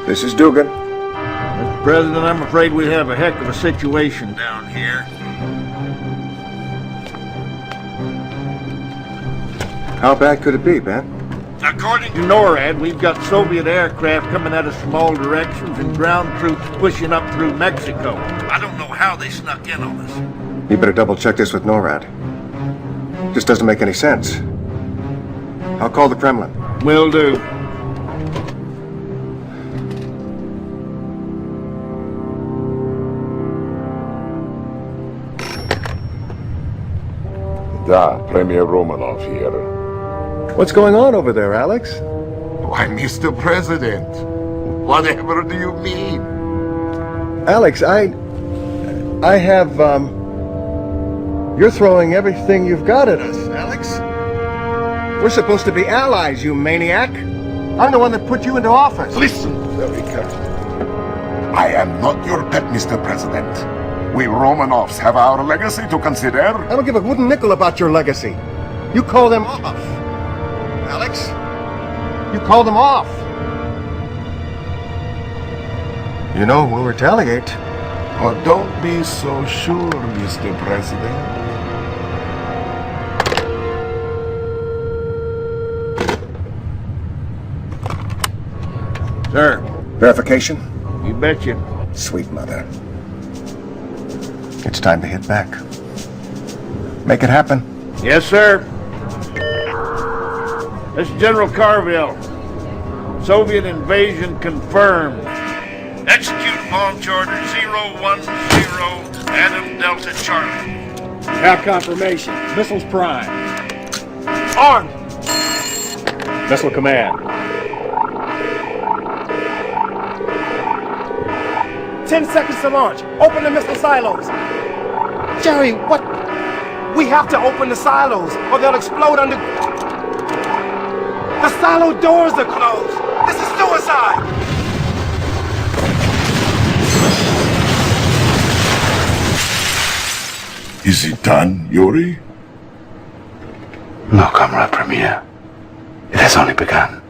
This is Dugan. Mr. President, I'm afraid we have a heck of a situation down here. How bad could it be, Ben? According to NORAD, we've got Soviet aircraft coming at us from all directions and ground troops pushing up through Mexico. I don't know how they snuck in on us. You better double-check this with NORAD. Just doesn't make any sense. I'll call the Kremlin. Will do. Da, Premier Romanov here. What's going on over there, Alex? Why, Mr. President, whatever do you mean? Alex, I have, you're throwing everything you've got at us, Alex. We're supposed to be allies, you maniac. I'm the one that put you into office. Listen very carefully. I am not your pet, Mr. President. We Romanovs have our legacy to consider. I don't give a wooden nickel about your legacy. You call them off. Alex, you call them off. You know, we'll retaliate. Oh, don't be so sure, Mr. President. Sir. Verification? You betcha. Sweet mother. It's time to hit back. Make it happen. Yes, sir. This is General Carville. Soviet invasion confirmed. Execute launch order 010 Adam Delta Charlie. Have confirmation. Missiles prime. Armed! Missile command. 10 seconds to launch. Open the missile silos. Jerry, what? We have to open the silos or they'll explode under... The silo doors are closed. This is suicide. Is it done, Yuri? No, Comrade Premier. It has only begun.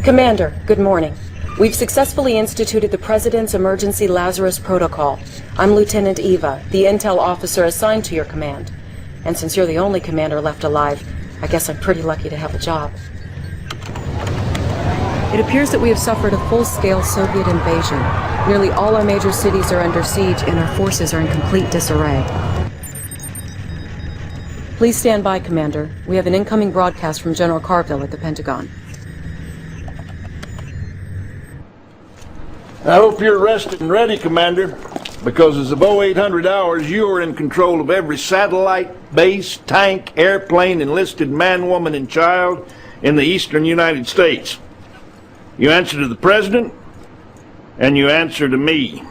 Commander, good morning. We've successfully instituted the President's Emergency Lazarus Protocol. I'm Lieutenant Eva, the intel officer assigned to your command. And since you're the only commander left alive, I guess I'm pretty lucky to have a job. It appears that we have suffered a full-scale Soviet invasion. Nearly all our major cities are under siege and our forces are in complete disarray. Please stand by, Commander. We have an incoming broadcast from General Carville at the Pentagon. I hope you're rested and ready, Commander, because as of 0800 hours, you are in control of every satellite, base, tank, airplane, enlisted man, woman, and child in the eastern United States. You answer to the President, and you answer to me.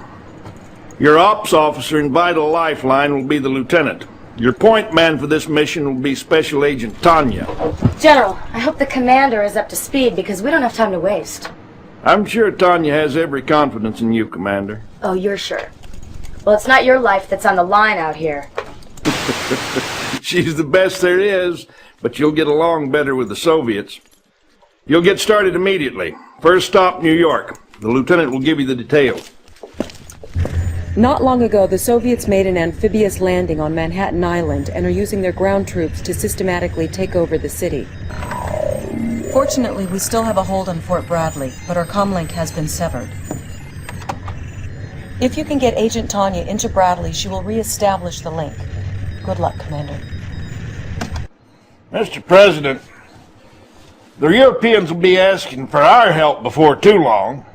Your ops officer and vital lifeline will be the Lieutenant. Your point man for this mission will be Special Agent Tanya. General, I hope the commander is up to speed because we don't have time to waste. I'm sure Tanya has every confidence in you, Commander. Oh, you're sure? Well, it's not your life that's on the line out here. She's the best there is, but you'll get along better with the Soviets. You'll get started immediately. First stop, New York. The lieutenant will give you the details. Not long ago, the Soviets made an amphibious landing on Manhattan Island and are using their ground troops to systematically take over the city. Fortunately, we still have a hold on Fort Bradley, but our comlink has been severed. If you can get Agent Tanya into Bradley, she will re-establish the link. Good luck, Commander. Mr. President, the Europeans will be asking for our help before too long.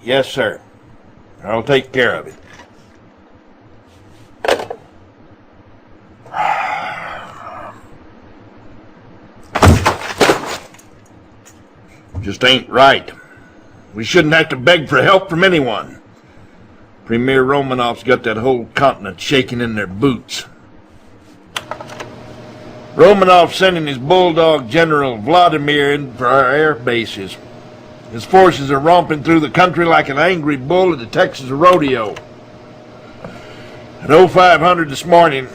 Yes, sir. I'll take care of it. Just ain't right. We shouldn't have to beg for help from anyone. Premier Romanov's got that whole continent shaking in their boots. Romanov sending his bulldog General Vladimir in for our air bases. His forces are romping through the country like an angry bull at the Texas rodeo. At 0500 this morning,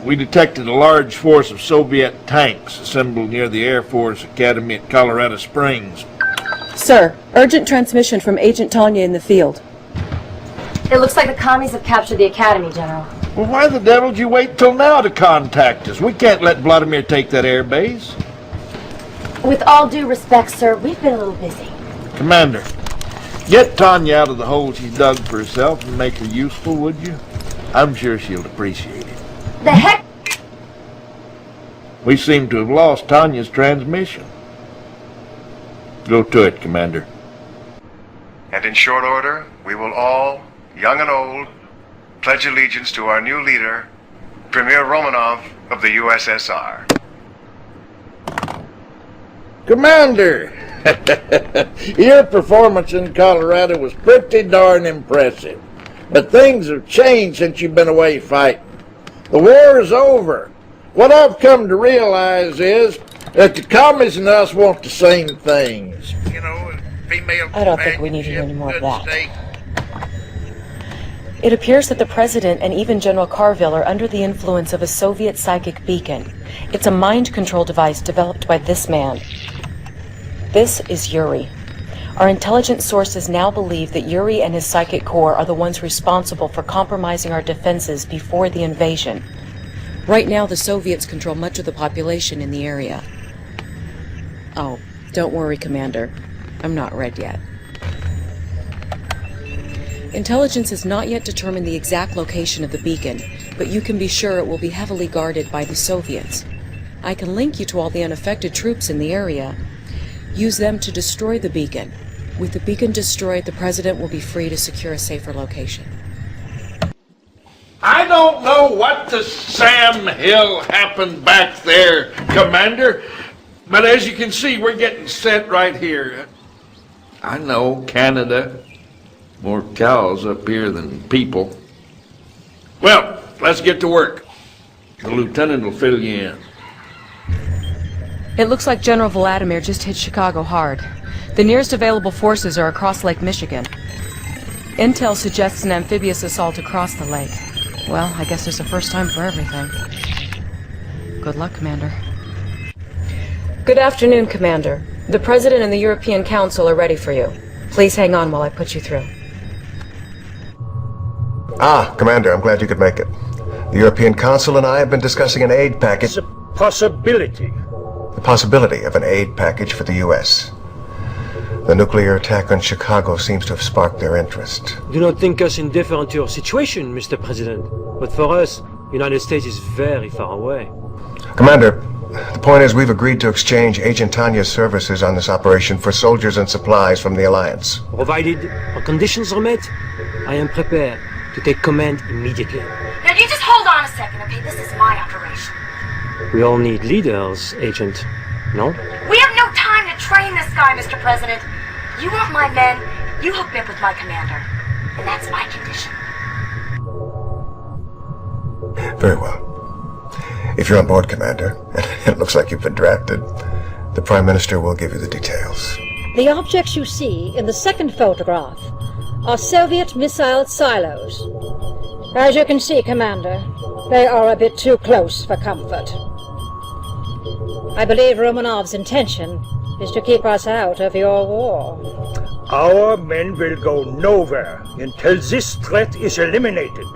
we detected a large force of Soviet tanks assembled near the Air Force Academy at Colorado Springs. Sir, urgent transmission from Agent Tanya in the field. It looks like the commies have captured the academy, General. Well, why the devil did you wait till now to contact us? We can't let Vladimir take that air base. With all due respect, sir, we've been a little busy. Commander, get Tanya out of the hole she's dug for herself and make her useful, would you? I'm sure she'll appreciate it. The heck? We seem to have lost Tanya's transmission. Go to it, Commander. And in short order, we will all, young and old, pledge allegiance to our new leader, Premier Romanov of the USSR. Commander! Your performance in Colorado was pretty darn impressive. But things have changed since you've been away fighting. The war is over. What I've come to realize is that the commies and us want the same things. You know, female I don't think we need to hear any more of that. steak. It appears that the President and even General Carville are under the influence of a Soviet psychic beacon. It's a mind control device developed by this man. This is Yuri. Our intelligence sources now believe that Yuri and his psychic corps are the ones responsible for compromising our defenses before the invasion. Right now, the Soviets control much of the population in the area. Oh, don't worry, Commander. I'm not red yet. Intelligence has not yet determined the exact location of the beacon, but you can be sure it will be heavily guarded by the Soviets. I can link you to all the unaffected troops in the area. Use them to destroy the beacon. With the beacon destroyed, the President will be free to secure a safer location. I don't know what to Sam Hill happened back there, Commander, but as you can see, we're getting set right here. I know, Canada. More cows up here than people. Well, let's get to work. The lieutenant will fill you in. It looks like General Vladimir just hit Chicago hard. The nearest available forces are across Lake Michigan. Intel suggests an amphibious assault across the lake. Well, I guess there's a first time for everything. Good luck, Commander. Good afternoon, Commander. The President and the European Council are ready for you. Please hang on while I put you through. Ah, Commander, I'm glad you could make it. The European Council and I have been discussing an aid package. It's a possibility. The possibility of an aid package for the U.S. The nuclear attack on Chicago seems to have sparked their interest. Do not think us indifferent to your situation, Mr. President. But for us, United States is very far away. Commander, the point is we've agreed to exchange Agent Tanya's services on this operation for soldiers and supplies from the Alliance. Provided our conditions are met, I am prepared to take command immediately. Now, you just hold on a second, okay? This is my operation. We all need leaders, Agent. No? We have no time to train this guy, Mr. President. You want my men, you hook me up with my commander. And that's my condition. Very well. If you're on board, Commander, and it looks like you've been drafted, the Prime Minister will give you the details. The objects you see in the second photograph are Soviet missile silos. As you can see, Commander, they are a bit too close for comfort. I believe Romanov's intention is to keep us out of your war. Our men will go nowhere until this threat is eliminated.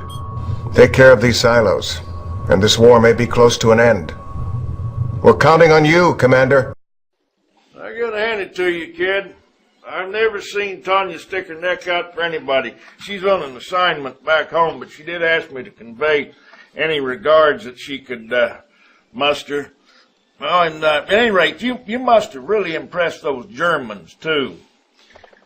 Take care of these silos, and this war may be close to an end. We're counting on you, Commander. I gotta hand it to you, kid. I've never seen Tanya stick her neck out for anybody. She's on an assignment back home, but she did ask me to convey any regards that she could muster. Oh, and at any rate, you must have really impressed those Germans, too.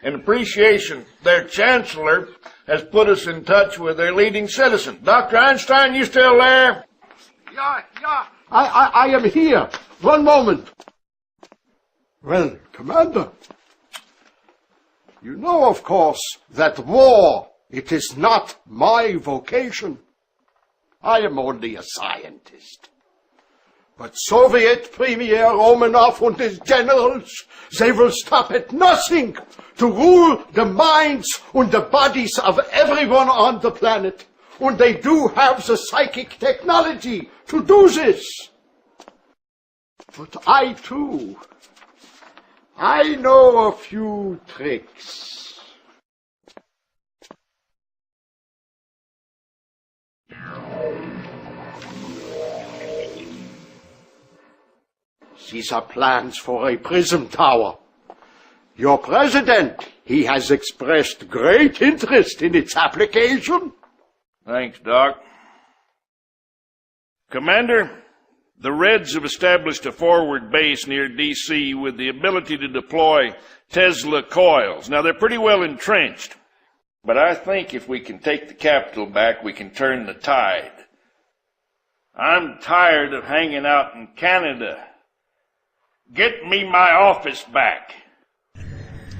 In appreciation, their chancellor has put us in touch with their leading citizen. Dr. Einstein, you still there? Yeah, I am here. One moment. Well, Commander, you know, of course, that war, it is not my vocation. I am only a scientist. But Soviet Premier Romanov and his generals, they will stop at nothing to rule the minds and the bodies of everyone on the planet. And they do have the psychic technology to do this. But I, too, I know a few tricks. These are plans for a prism tower. Your president, he has expressed great interest in its application. Thanks, Doc. Commander, the Reds have established a forward base near D.C. with the ability to deploy Tesla coils. Now, they're pretty well entrenched, but I think if we can take the capital back, we can turn the tide. I'm tired of hanging out in Canada. Get me my office back.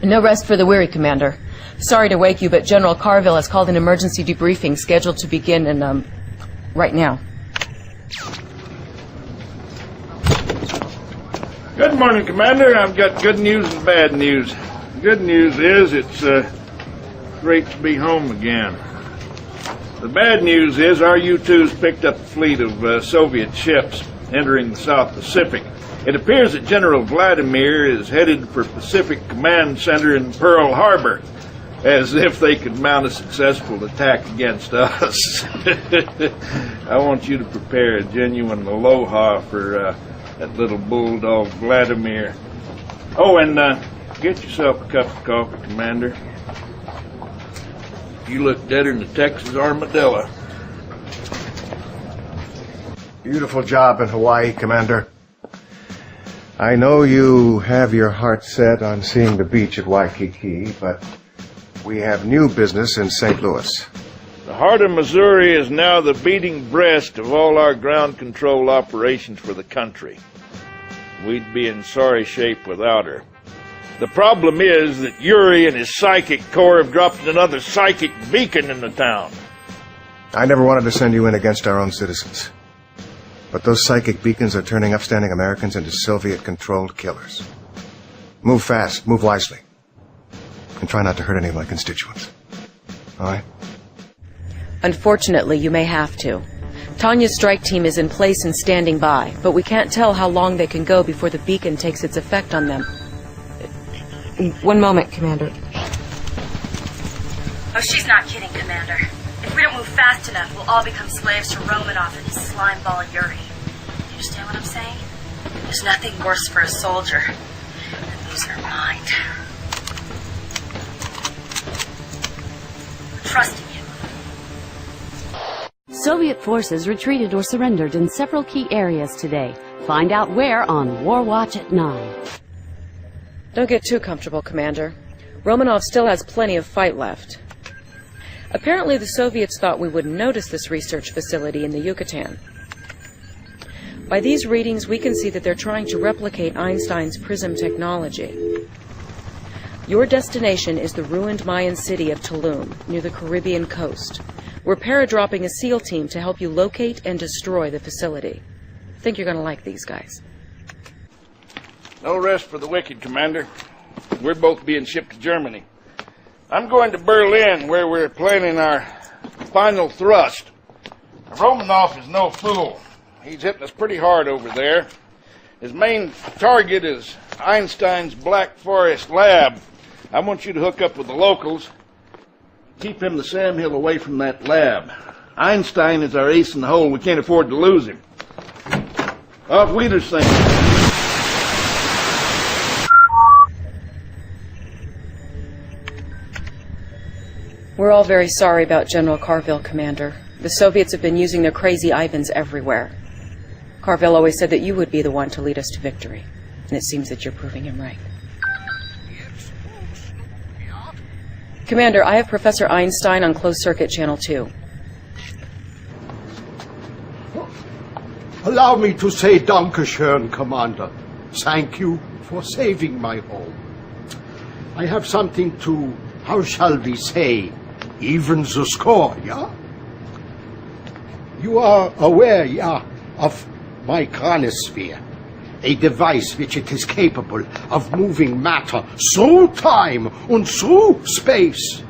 No rest for the weary, Commander. Sorry to wake you, but General Carville has called an emergency debriefing scheduled to begin in, right now. Good morning, Commander. I've got good news and bad news. Good news is it's great to be home again. The bad news is our U-2's picked up a fleet of Soviet ships entering the South Pacific. It appears that General Vladimir is headed for Pacific Command Center in Pearl Harbor, as if they could mount a successful attack against us. I want you to prepare a genuine aloha for that little bulldog Vladimir. Oh, and get yourself a cup of coffee, Commander. You look deader than the Texas armadillo. Beautiful job in Hawaii, Commander. I know you have your heart set on seeing the beach at Waikiki, but we have new business in St. Louis. The heart of Missouri is now the beating breast of all our ground control operations for the country. We'd be in sorry shape without her. The problem is that Yuri and his psychic corps have dropped another psychic beacon in the town. I never wanted to send you in against our own citizens. But those psychic beacons are turning upstanding Americans into Soviet-controlled killers. Move fast, move wisely, and try not to hurt any of my constituents. All right? Unfortunately, you may have to. Tanya's strike team is in place and standing by, but we can't tell how long they can go before the beacon takes its effect on them. One moment, Commander. Oh, she's not kidding, Commander. If we don't move fast enough, we'll all become slaves to Romanov and his slimeball Yuri. You understand what I'm saying? There's nothing worse for a soldier than losing her mind. Trusting you. Soviet forces retreated or surrendered in several key areas today. Find out where on War Watch at 9. Don't get too comfortable, Commander. Romanov still has plenty of fight left. Apparently the Soviets thought we wouldn't notice this research facility in the Yucatan. By these readings, we can see that they're trying to replicate Einstein's prism technology. Your destination is the ruined Mayan city of Tulum, near the Caribbean coast. We're paradropping a SEAL team to help you locate and destroy the facility. I think you're going to like these guys. No rest for the wicked, Commander. We're both being shipped to Germany. I'm going to Berlin, where we're planning our final thrust. Romanov is no fool. He's hitting us pretty hard over there. His main target is Einstein's Black Forest lab. I want you to hook up with the locals. Keep him the Sam Hill away from that lab. Einstein is our ace in the hole. We can't afford to lose him. Auf Wiedersehen. We're all very sorry about General Carville, Commander. The Soviets have been using their crazy Ivans everywhere. Carville always said that you would be the one to lead us to victory, and it seems that you're proving him right. Commander, I have Professor Einstein on closed circuit channel 2. Allow me to say Dankeschön, Commander. Thank you for saving my home. I have something to, how shall we say, even the score, yeah? You are aware, yeah, of my chronosphere, a device which it is capable of moving matter through time and through space.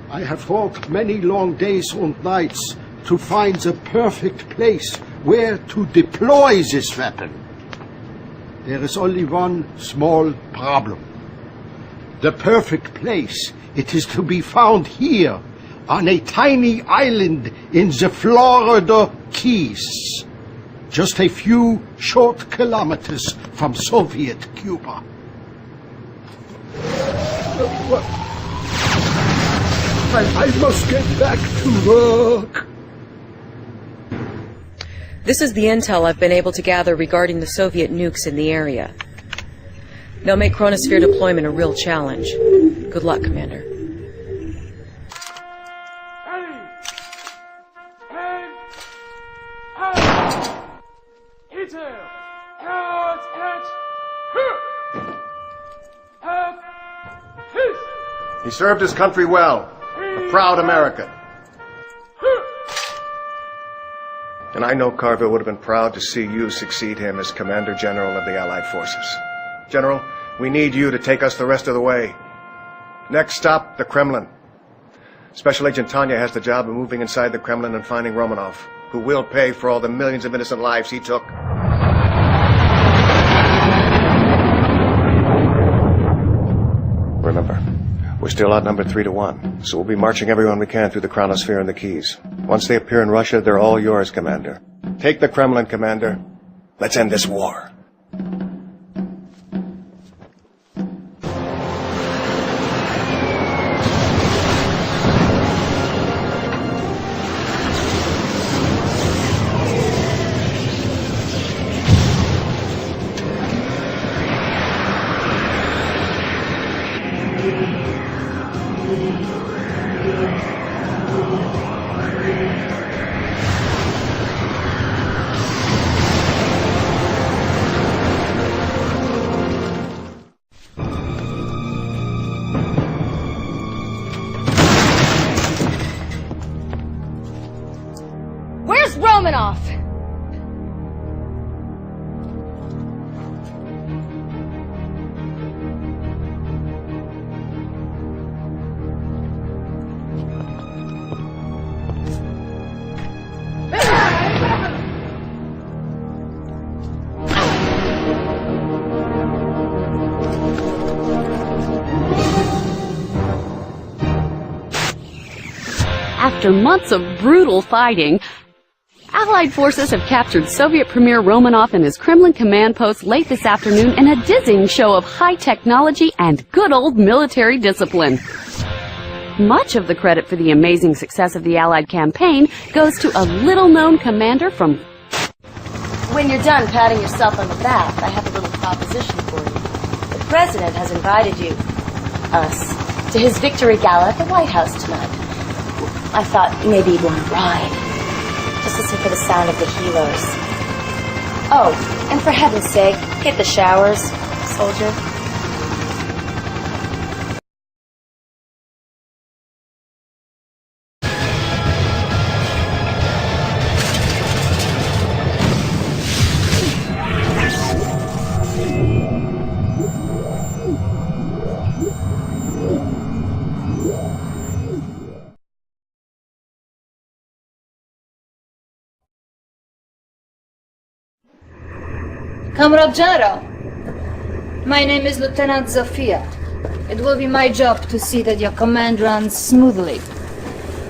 I have fought many long days and nights to find the perfect place where to deploy this weapon. There is only one small problem. The perfect place, it is to be found here, on a tiny island in the Florida Keys, just a few short kilometers from Soviet Cuba. I must get back to work. This is the intel I've been able to gather regarding the Soviet nukes in the area. They'll make chronosphere deployment a real challenge. Good luck, Commander. He served his country well, a proud American. And I know Carville would have been proud to see you succeed him as Commander General of the Allied Forces. General, we need you to take us the rest of the way. Next stop, the Kremlin. Special Agent Tanya has the job of moving inside the Kremlin and finding Romanov, who will pay for all the millions of innocent lives he took. Remember, we're still outnumbered 3-1, so we'll be marching everyone we can through the chronosphere and the Keys. Once they appear in Russia, they're all yours, Commander. Take the Kremlin, Commander. Let's end this war. Where's Romanov? After months of brutal fighting, Allied forces have captured Soviet Premier Romanov and his Kremlin command post late this afternoon in a dizzying show of high technology and good old military discipline. Much of the credit for the amazing success of the Allied campaign goes to a little-known commander from... When you're done patting yourself on the back, I have a little proposition for you. The President has invited you, us, to his victory gala at the White House tonight. I thought maybe you'd want to ride. Just listen for the sound of the helos. Oh, and for heaven's sake, hit the showers, soldier. Comrade General, my name is Lieutenant Zofia. It will be my job to see that your command runs smoothly.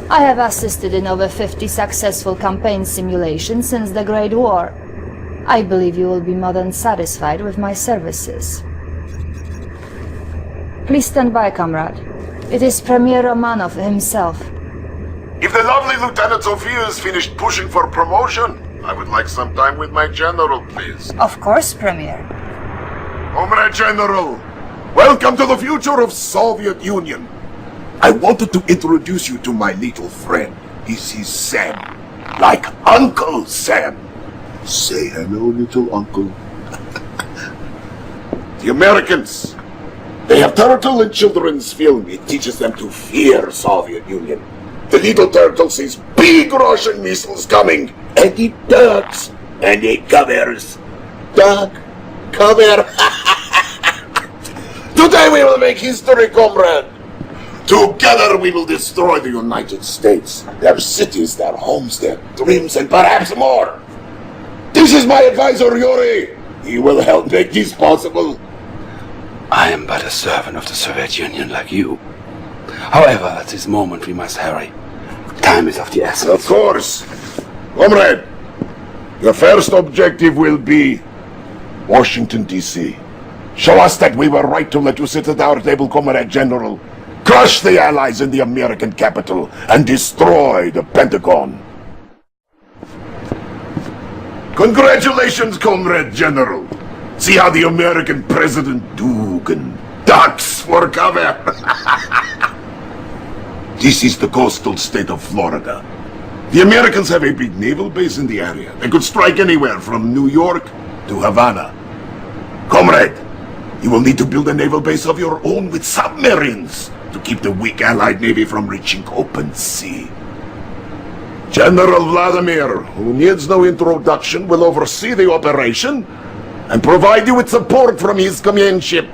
I have assisted in over 50 successful campaign simulations since the Great War. I believe you will be more than satisfied with my services. Please stand by, comrade. It is Premier Romanov himself. If the lovely Lieutenant Sophia is finished pushing for promotion, I would like some time with my general, please. Of course, Premier. Comrade General, welcome to the future of Soviet Union. I wanted to introduce you to my little friend. This is Sam. Like Uncle Sam. Say hello, little uncle. The Americans, they have turtle in children's film. It teaches them to fear Soviet Union. The little turtle sees big Russian missiles coming, and it ducks, and it covers. Duck, cover. Today we will make history, comrade. Together we will destroy the United States, their cities, their homes, their dreams, and perhaps more. This is my advisor, Yuri. He will help make this possible. I am but a servant of the Soviet Union like you. However, at this moment we must hurry. Time is of the essence. Of course. Comrade, your first objective will be Washington, D.C. Show us that we were right to let you sit at our table, Comrade General. Crush the Allies in the American capital and destroy the Pentagon. Congratulations, Comrade General. See how the American President Dugan ducks for cover. This is the coastal state of Florida. The Americans have a big naval base in the area. They could strike anywhere from New York to Havana. Comrade, you will need to build a naval base of your own with submarines to keep the weak Allied Navy from reaching open sea. General Vladimir, who needs no introduction, will oversee the operation and provide you with support from his command ship.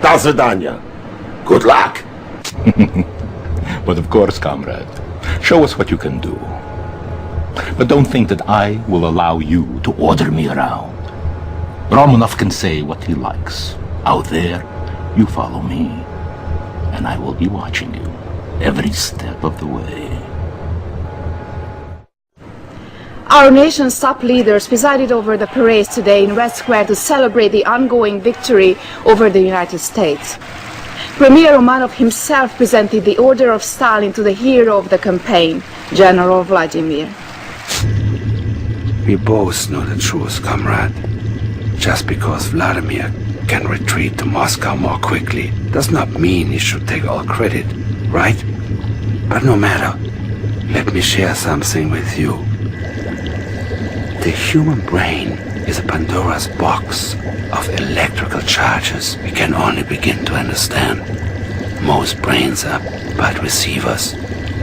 До свидания. Good luck. But of course, comrade, show us what you can do. But don't think that I will allow you to order me around. Romanov can say what he likes. Out there, you follow me, and I will be watching you every step of the way. Our nation's top leaders presided over the parade today in Red Square to celebrate the ongoing victory over the United States. Premier Romanov himself presented the Order of Stalin to the hero of the campaign, General Vladimir. We both know the truth, comrade. Just because Vladimir can retreat to Moscow more quickly does not mean he should take all credit, right? But no matter, let me share something with you. The human brain is a Pandora's box of electrical charges we can only begin to understand. Most brains are but receivers.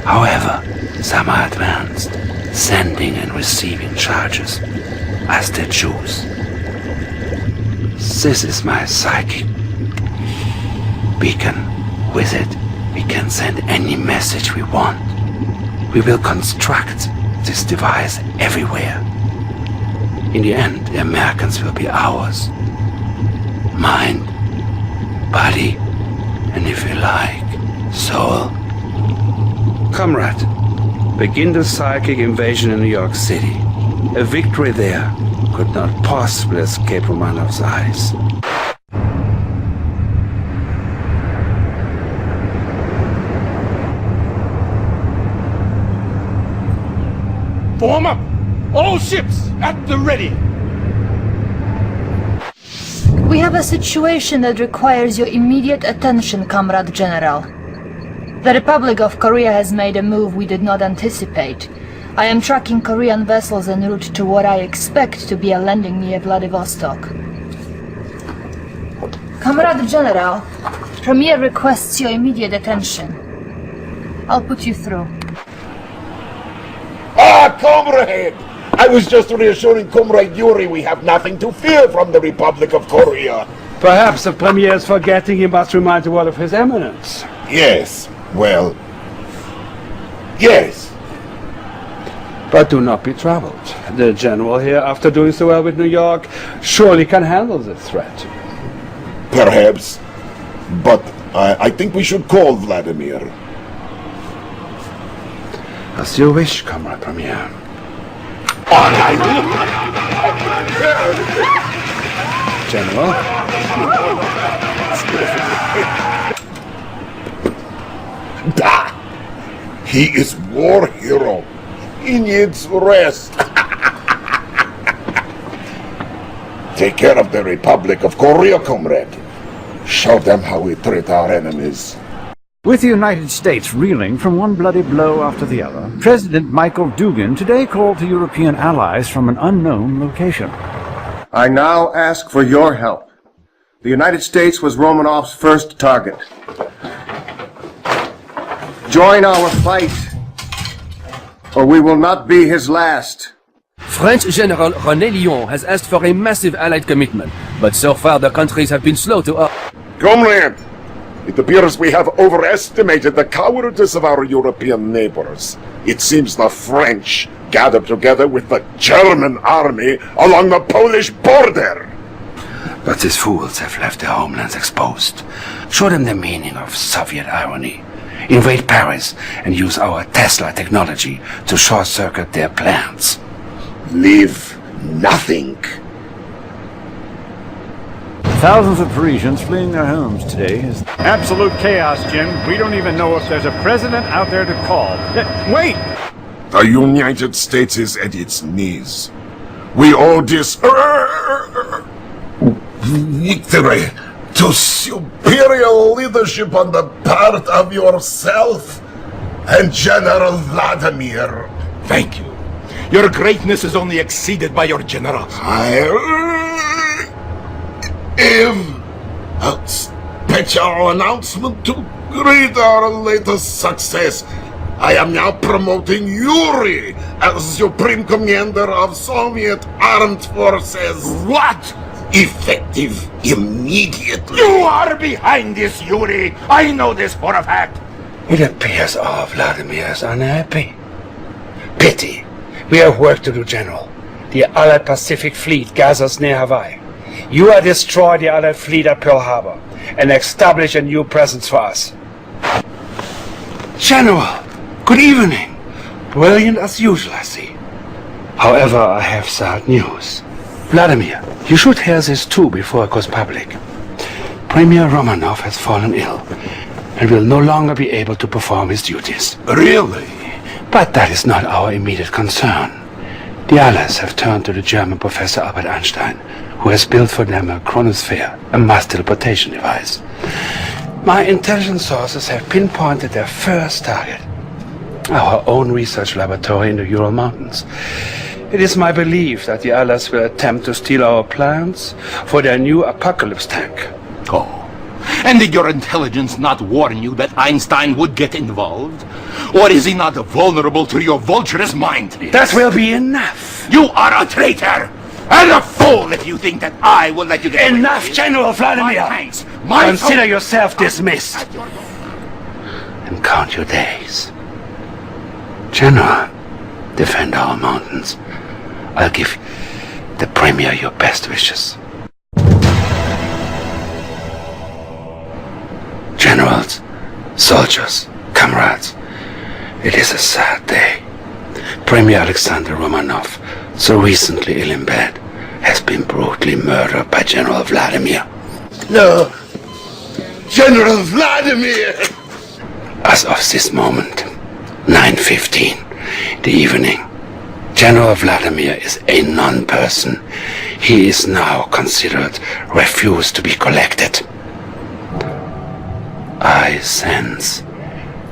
However, some are advanced, sending and receiving charges as they choose. This is my psychic beacon. With it, we can send any message we want. We will construct this device everywhere. In the end, the Americans will be ours. Mind, body, and if you like, soul. Comrade, begin the psychic invasion in New York City. A victory there could not possibly escape Romanov's eyes. Form up! All ships at the ready! We have a situation that requires your immediate attention, Comrade General. The Republic of Korea has made a move we did not anticipate. I am tracking Korean vessels en route to what I expect to be a landing near Vladivostok. Comrade General, Premier requests your immediate attention. I'll put you through. Ah, comrade! I was just reassuring Comrade Yuri we have nothing to fear from the Republic of Korea. Perhaps the Premier is forgetting he must remind the world of His Eminence. Yes, well, yes. But do not be troubled. The general here, after doing so well with New York, surely can handle the threat. Perhaps. But I think we should call Vladimir. As you wish, Comrade Premier. General? Da! He is war hero. He needs rest. Take care of the Republic of Korea, comrade. Show them how we treat our enemies. With the United States reeling from one bloody blow after the other, President Michael Dugin today called to European allies from an unknown location. I now ask for your help. The United States was Romanov's first target. Join our fight, or we will not be his last. French General René Lyon has asked for a massive Allied commitment, but so far the countries have been slow to... Comrade, it appears we have overestimated the cowardice of our European neighbors. It seems the French gathered together with the German army along the Polish border. But these fools have left their homelands exposed. Show them the meaning of Soviet irony. Invade Paris and use our Tesla technology to short-circuit their plans. Leave nothing. Thousands of Parisians fleeing their homes today is absolute chaos, Jim. We don't even know if there's a president out there to call. Wait! The United States is at its knees. We owe this victory to superior leadership on the part of yourself and General Vladimir. Thank you. Your greatness is only exceeded by your generals. I have a special announcement to greet our latest success. I am now promoting Yuri as Supreme Commander of Soviet Armed Forces. What? Effective immediately. You are behind this, Yuri. I know this for a fact. It appears all Vladimir is unhappy. Pity. We have work to do, General. The Allied Pacific Fleet gathers near Hawaii. You are destroy the Allied fleet at Pearl Harbor and establish a new presence for us. General, good evening. Brilliant as usual, I see. However, I have sad news. Vladimir, you should hear this too before it goes public. Premier Romanov has fallen ill and will no longer be able to perform his duties. Really? But that is not our immediate concern. The Allies have turned to the German Professor Albert Einstein, who has built for them a chronosphere, a mass teleportation device. My intelligence sources have pinpointed their first target, our own research laboratory in the Ural Mountains. It is my belief that the Allies will attempt to steal our plans for their new Apocalypse tank. Oh. And did your intelligence not warn you that Einstein would get involved? Or is he not vulnerable to your vulturous mind? That will be enough. You are a traitor! And a fool if you think that I will let you get away. Enough, General Vladimir! My thanks. My Consider yourself dismissed. And count your days. General, defend our mountains. I'll give the Premier your best wishes. Generals, soldiers, comrades, it is a sad day. Premier Alexander Romanov, so recently ill in bed, has been brutally murdered by General Vladimir. No! General Vladimir! As of this moment, 9:15, the evening, General Vladimir is a non-person. He is now considered refused to be collected. I sense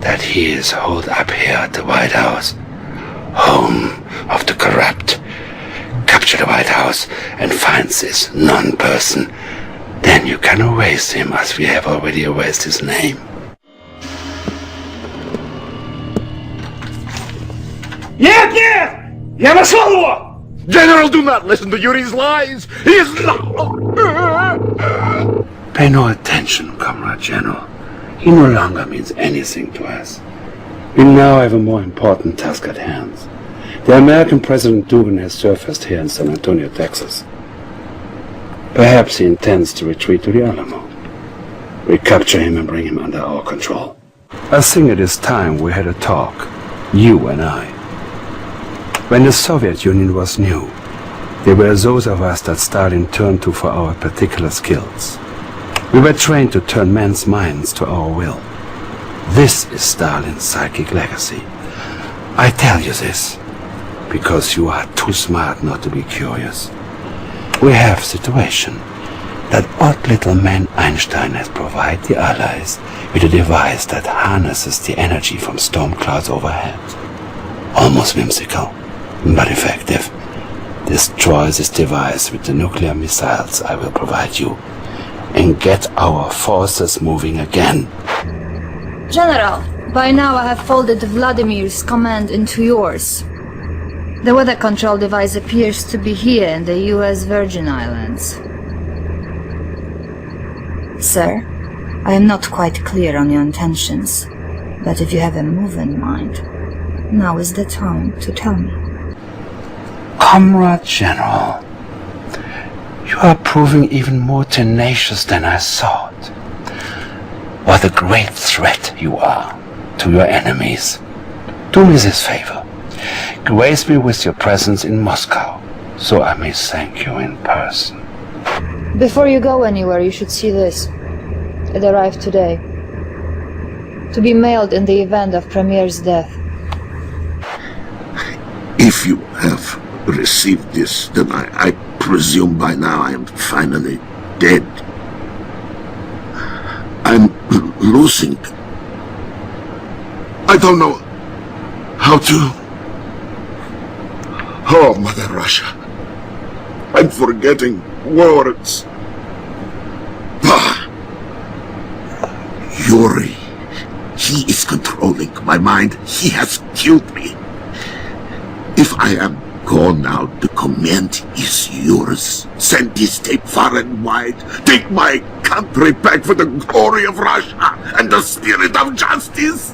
that he is holed up here at the White House, home of the corrupt. Capture the White House and find this non-person. Then you can erase him as we have already erased his name. Нет! Я нашел его! General, do not listen to Yuri's lies! He is not... Pay no attention, Comrade General. He no longer means anything to us. We now have a more important task at hand. The American President Dugan has surfaced here in San Antonio, Texas. Perhaps he intends to retreat to the Alamo. We capture him and bring him under our control. I think it is time we had a talk, you and I. When the Soviet Union was new, there were those of us that Stalin turned to for our particular skills. We were trained to turn men's minds to our will. This is Stalin's psychic legacy. I tell you this because you are too smart not to be curious. We have a situation. That odd little man Einstein has provided the Allies with a device that harnesses the energy from storm clouds overhead. Almost whimsical, but effective. Destroy this device with the nuclear missiles I will provide you, and get our forces moving again. General, by now I have folded Vladimir's command into yours. The weather control device appears to be here in the US Virgin Islands. Sir, I am not quite clear on your intentions, but if you have a move in mind, now is the time to tell me. Comrade General, you are proving even more tenacious than I thought. What a great threat you are to your enemies. Do me this favor. Grace me with your presence in Moscow, so I may thank you in person. Before you go anywhere, you should see this. It arrived today. To be mailed in the event of Premier's death. If you have received this, then I presume by now I am finally dead. I'm losing. I don't know how to... Oh, Mother Russia. I'm forgetting words. Yuri. He is controlling my mind. He has killed me. If I am gone now, the command is yours. Send this tape far and wide. Take my country back for the glory of Russia and the spirit of justice.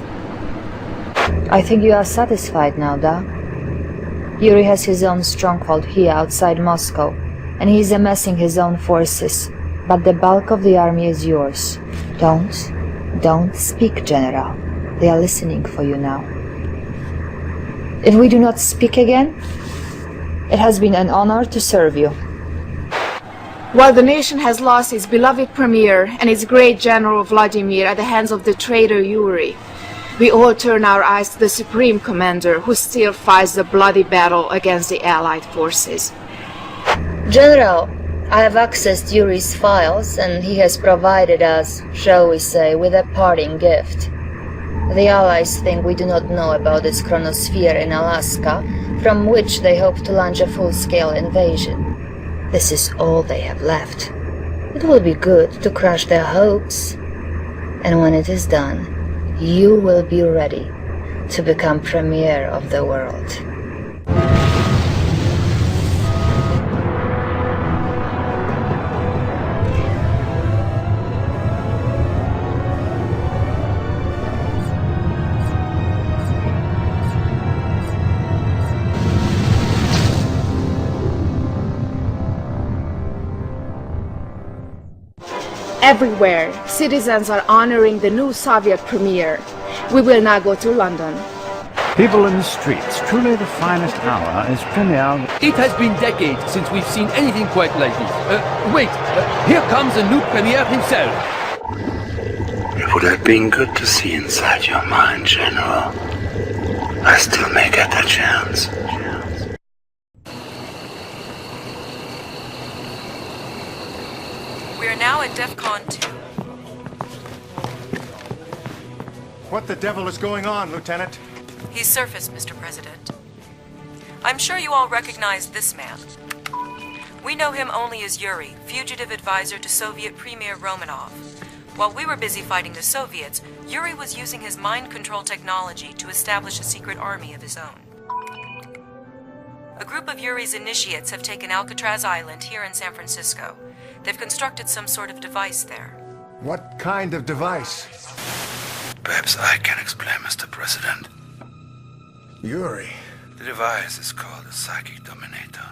I think you are satisfied now, da? Yuri has his own stronghold here outside Moscow, and he is amassing his own forces. But the bulk of the army is yours. Don't speak, General. They are listening for you now. If we do not speak again, it has been an honor to serve you. While the nation has lost its beloved premier and its great general Vladimir at the hands of the traitor Yuri, we all turn our eyes to the Supreme Commander who still fights the bloody battle against the Allied forces. General, I have accessed Yuri's files, and he has provided us, shall we say, with a parting gift. The Allies think we do not know about this chronosphere in Alaska, from which they hope to launch a full-scale invasion. This is all they have left. It will be good to crush their hopes. And when it is done, you will be ready to become Premier of the world. Everywhere, citizens are honoring the new Soviet premier. We will now go to London. People in the streets, truly the finest hour is Premier. It has been decades since we've seen anything quite like this. Wait, here comes the new Premier himself. It would have been good to see inside your mind, General. I still may get that chance. We are now at DEFCON 2. What the devil is going on, Lieutenant? He's surfaced, Mr. President. I'm sure you all recognize this man. We know him only as Yuri, fugitive advisor to Soviet Premier Romanov. While we were busy fighting the Soviets, Yuri was using his mind control technology to establish a secret army of his own. A group of Yuri's initiates have taken Alcatraz Island here in San Francisco. They've constructed some sort of device there. What kind of device? Perhaps I can explain, Mr. President. Yuri. The device is called a psychic dominator.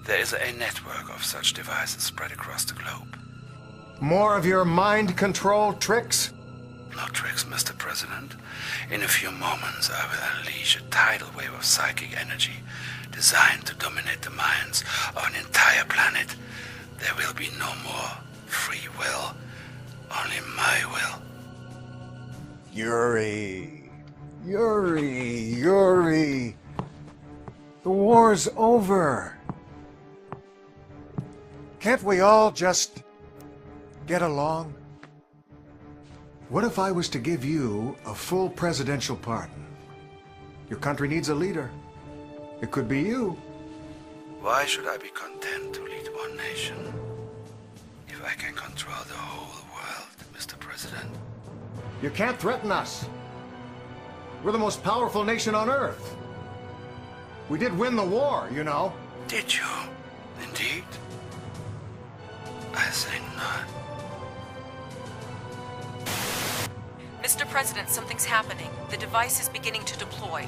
There is a network of such devices spread across the globe. More of your mind control tricks? No tricks, Mr. President. In a few moments, I will unleash a tidal wave of psychic energy designed to dominate the minds of an entire planet. There will be no more free will, only my will. Yuri. Yuri. The war's over. Can't we all just get along? What if I was to give you a full presidential pardon? Your country needs a leader. It could be you. Why should I be content to lead one nation if I can control the whole world, Mr. President? You can't threaten us. We're the most powerful nation on Earth. We did win the war, you know. Did you? Indeed? I think not. Mr. President, something's happening. The device is beginning to deploy.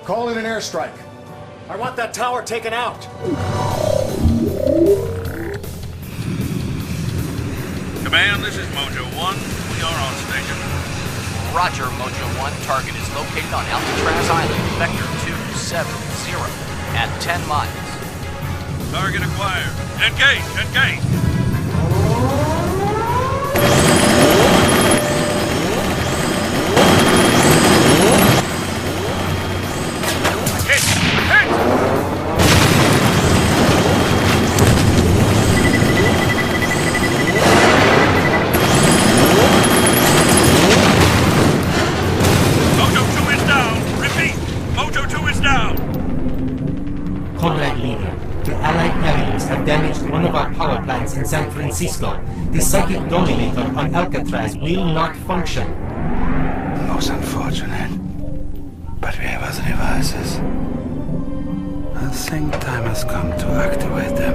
Call in an airstrike. I want that tower taken out. Command, this is Mojo 1. We are on station. Roger, Mojo 1. Target is located on Alcatraz Island, Vector 270, at 10 miles. Target acquired. Engage! One of our power plants in San Francisco. The psychic dominator on Alcatraz will not function. Most unfortunate. But we have other devices. I think time has come to activate them.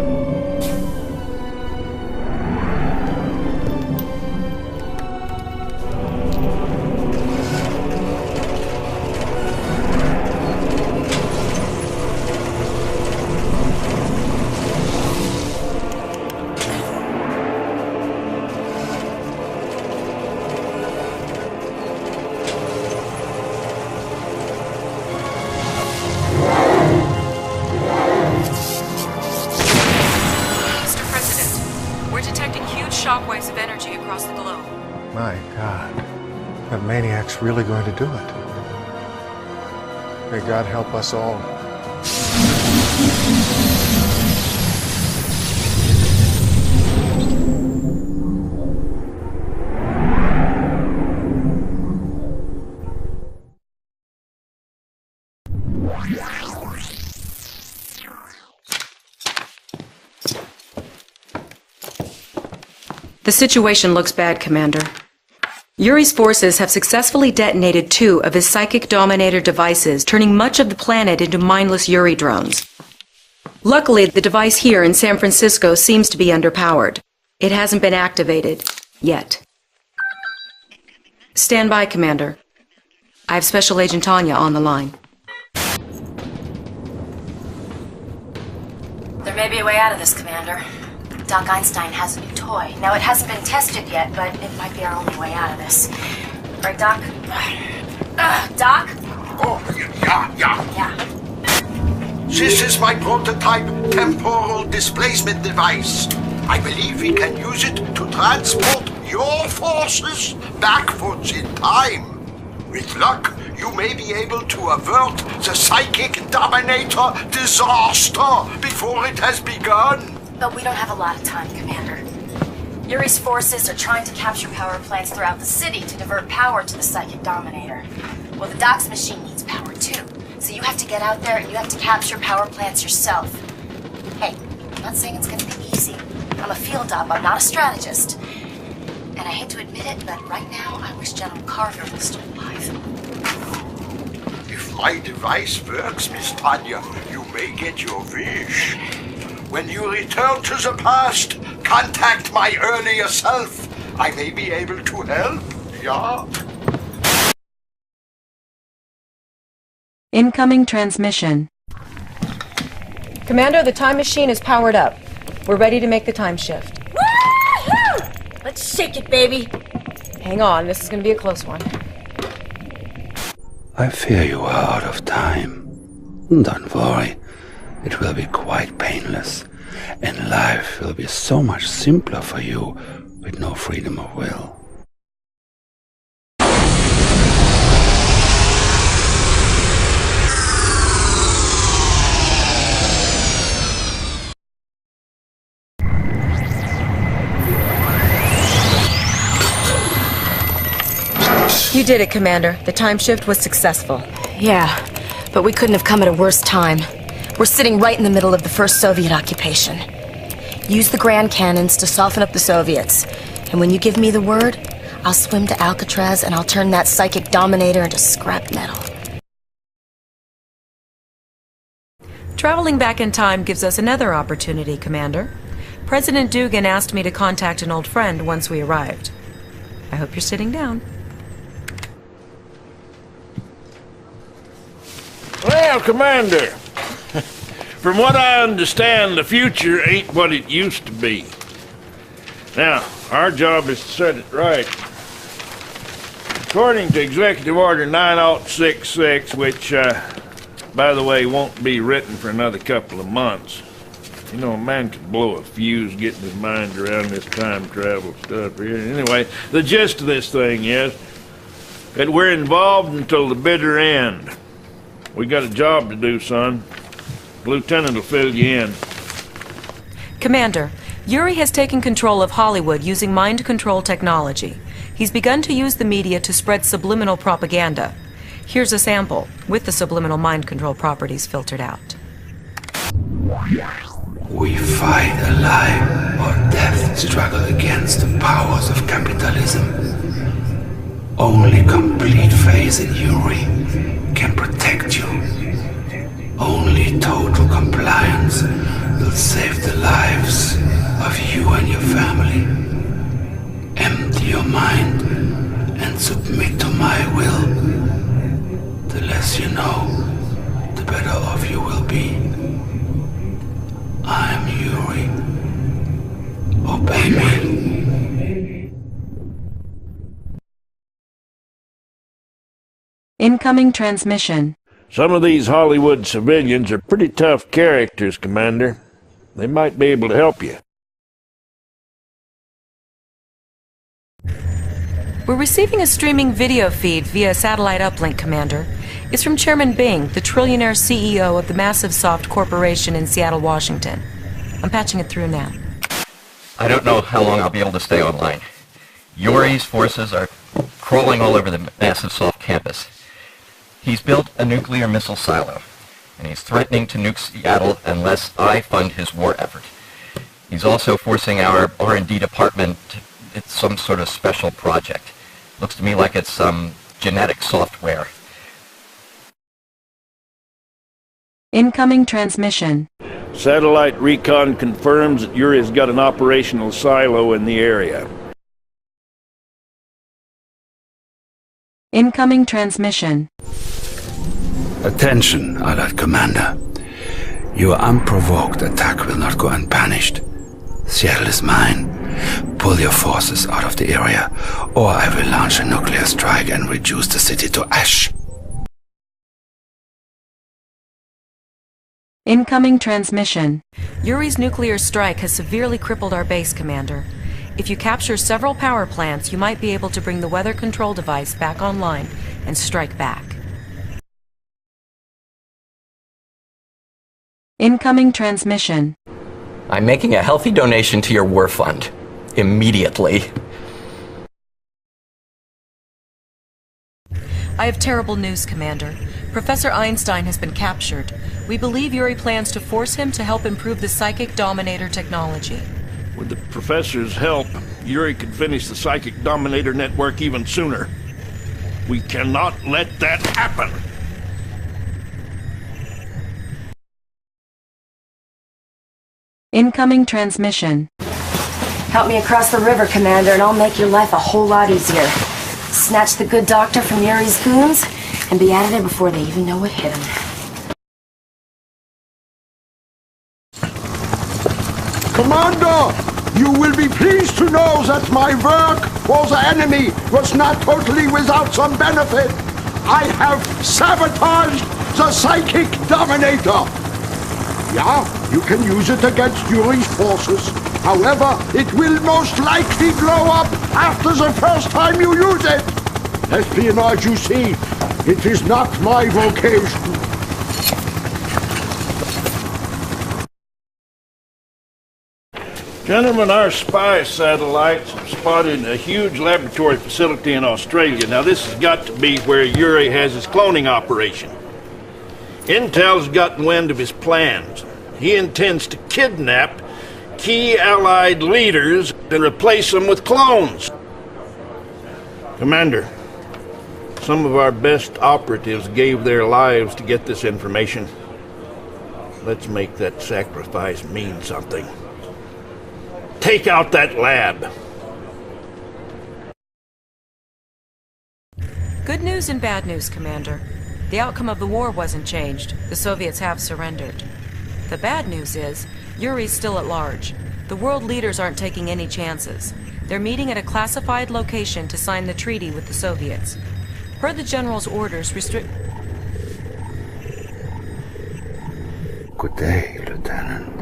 shockwaves of energy across the globe. My God, that maniac's really going to do it. May God help us all. The situation looks bad, Commander. Yuri's forces have successfully detonated 2 of his psychic dominator devices, turning much of the planet into mindless Yuri drones. Luckily, the device here in San Francisco seems to be underpowered. It hasn't been activated yet. Stand by, Commander. I have Special Agent Tanya on the line. There may be a way out of this, Commander. Doc Einstein has a new toy. Now, it hasn't been tested yet, but it might be our only way out of this. Right, Doc? Doc? Oh, yeah. This is my prototype temporal displacement device. I believe we can use it to transport your forces backwards in time. With luck, you may be able to avert the psychic dominator disaster before it has begun. But we don't have a lot of time, Commander. Yuri's forces are trying to capture power plants throughout the city to divert power to the psychic dominator. Well, the Doc's machine needs power too. So you have to get out there and you have to capture power plants yourself. Hey, I'm not saying it's going to be easy. I'm a field op, I'm not a strategist. And I hate to admit it, but right now I wish General Carver was still alive. If my device works, Miss Tanya, you may get your wish. When you return to the past, contact my earlier self. I may be able to help, yeah? Incoming transmission. Commander, the time machine is powered up. We're ready to make the time shift. Woohoo! Let's shake it, baby. Hang on, this is going to be a close one. I fear you are out of time. Don't worry, it will be quite painless, and life will be so much simpler for you with no freedom of will. You did it, Commander. The time shift was successful. Yeah, but we couldn't have come at a worse time. We're sitting right in the middle of the first Soviet occupation. Use the Grand Cannons to soften up the Soviets. And when you give me the word, I'll swim to Alcatraz and I'll turn that psychic dominator into scrap metal. Traveling back in time gives us another opportunity, Commander. President Dugan asked me to contact an old friend once we arrived. I hope you're sitting down. Well, Commander, from what I understand, the future ain't what it used to be. Now, our job is to set it right. According to Executive Order 9066, which, by the way, won't be written for another couple of months. You know, a man can blow a fuse getting his mind around this time travel stuff here. Anyway, the gist of this thing is that we're involved until the bitter end. We got a job to do, son. The lieutenant will fill you in. Commander, Yuri has taken control of Hollywood using mind control technology. He's begun to use the media to spread subliminal propaganda. Here's a sample, with the subliminal mind control properties filtered out. We fight a lie or death struggle against the powers of capitalism. Only complete faith in Yuri can protect you. Only total compliance will save the lives of you and your family. Empty your mind and submit to my will. The less you know, the better off you will be. I'm Yuri. Obey me. Incoming transmission. Some of these Hollywood civilians are pretty tough characters, Commander. They might be able to help you. We're receiving a streaming video feed via satellite uplink, Commander. It's from Chairman Bing, the trillionaire CEO of the Massive Soft Corporation in Seattle, Washington. I'm patching it through now. I don't know how long I'll be able to stay online. Yuri's forces are crawling all over the Massive Soft campus. He's built a nuclear missile silo, and he's threatening to nuke Seattle unless I fund his war effort. He's also forcing our R&D department. It's some sort of special project. Looks to me like it's some genetic software. Incoming transmission. Satellite recon confirms that Yuri's got an operational silo in the area. Incoming transmission. Attention, Allied Commander. Your unprovoked attack will not go unpunished. Seattle is mine. Pull your forces out of the area, or I will launch a nuclear strike and reduce the city to ash. Incoming transmission. Yuri's nuclear strike has severely crippled our base, Commander. If you capture several power plants, you might be able to bring the weather control device back online and strike back. Incoming transmission. I'm making a healthy donation to your war fund. Immediately. I have terrible news, Commander. Professor Einstein has been captured. We believe Yuri plans to force him to help improve the Psychic Dominator technology. With the professor's help, Yuri could finish the Psychic Dominator network even sooner. We cannot let that happen! Incoming transmission. Help me across the river, Commander, and I'll make your life a whole lot easier. Snatch the good doctor from Yuri's goons, and be out of there before they even know what hit them. Commander, you will be pleased to know that my work for the enemy was not totally without some benefit. I have sabotaged the Psychic Dominator. Yeah, you can use it against Yuri's forces. However, it will most likely blow up after the first time you use it. Espionage, you see, it is not my vocation. Gentlemen, our spy satellites have spotted a huge laboratory facility in Australia. Now, this has got to be where Yuri has his cloning operation. Intel's gotten wind of his plans. He intends to kidnap key Allied leaders and replace them with clones. Commander, some of our best operatives gave their lives to get this information. Let's make that sacrifice mean something. Take out that lab. Good news and bad news, Commander. The outcome of the war wasn't changed. The Soviets have surrendered. The bad news is, Yuri's still at large. The world leaders aren't taking any chances. They're meeting at a classified location to sign the treaty with the Soviets. Per the General's orders, Good day, Lieutenant.